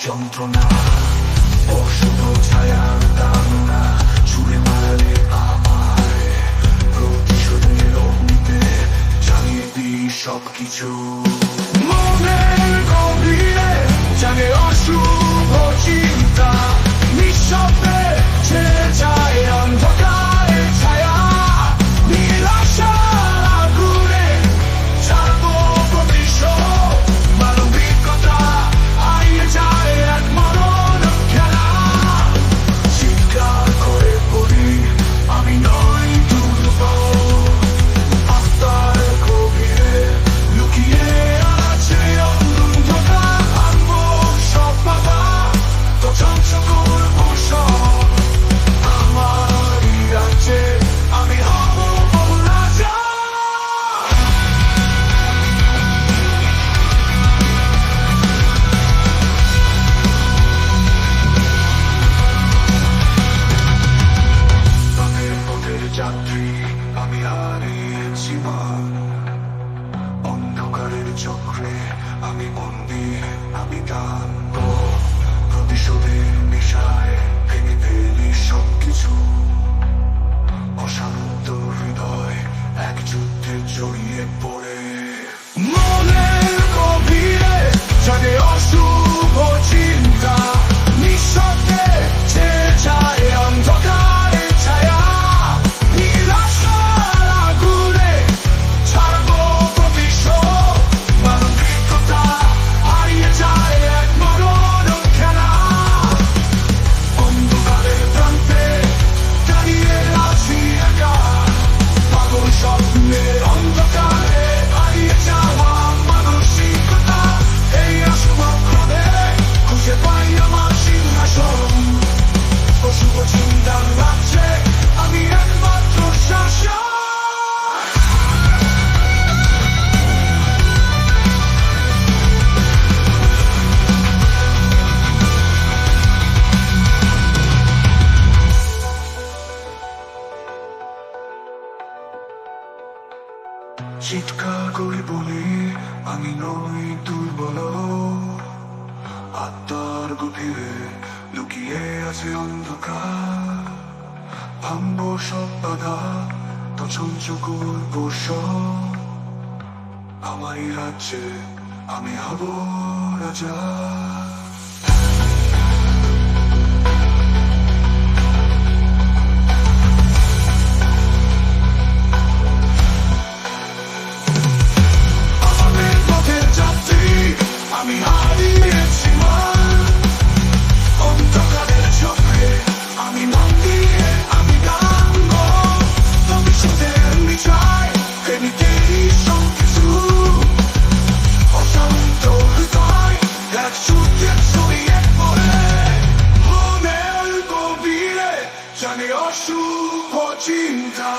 যন্ত্রণা, অশুভ ছায়ার দানা ছুঁড়ে মারে আমায়। প্রতিশোধের অগ্নিতে জ্বালিয়ে দিই সবকিছু। মনের গভীরে জাগে অশুভ চিন্তা, নিঃশব্দে ছেড়ে যায় অন্ধকারের ছায়া। নিরাশার আগুনে ছাড়বো প্রতিশোধ, মানবিকতা হারিয়ে যায় এক মরণ খেলা। চিৎকার করে বলি আমি নই দুর্বল, আত্মার গভীরে লুকিয়ে আছে অন্ধকার। আনবো সব বাধা, তো ধ্বংস করবো সব। আমারই রাজ্যে আমি হব রাজা। পথের পথের যাত্রী আমি হারিয়েছি মান, অন্ধকারের চক্রে আমি বন্দী, আমি টানবো প্রতিশোধের নেশায় ভেঙে ফেলি সবকিছু। অশান্ত হৃদয় এক যুদ্ধে জড়িয়ে পড়ে। মনের গভীরে জাগে অশুভ চিন্তা, নিঃশব্দে ছেড়ে যায় অন্ধকারের ছায়া। নিরাশার আগুনে ছাড়বো প্রতিশোধ, মানবিকতা হারিয়ে যায় এক মরণ খেলা। অন্ধকারের প্রান্তে দাঁড়িয়ে আছি একা, পাগল স্বপ্নের অন্ধকারে হারিয়ে যাওয়া মানসিকতা। এই অশুভ ক্রমে খুঁজে পাই আমার সিংহাসন, অশুভ চিন্তার রাজ্যে আমি একমাত্র শাসক। চিৎকার করে বলি আমি নই দুর্বল, আত্মার গভীরে লুকিয়ে আছে অন্ধকার। ভাঙবো সব বাধা, তো ধ্বংস করবো সব। আমারই রাজ্যে আমি হব রাজা। আমাদের পথের যাত্রী আমি হারিয়েছি মান, অন্ধকারের চক্রে আমি বন্দী, আমি টানবো প্রতিশোধের নেশায় ভেঙে ফেলি সবকিছু। অশান্ত হৃদয় এক যুদ্ধে জড়িয়ে পড়ে। মনের গভীরে জাগে অশুভ চিন্তা,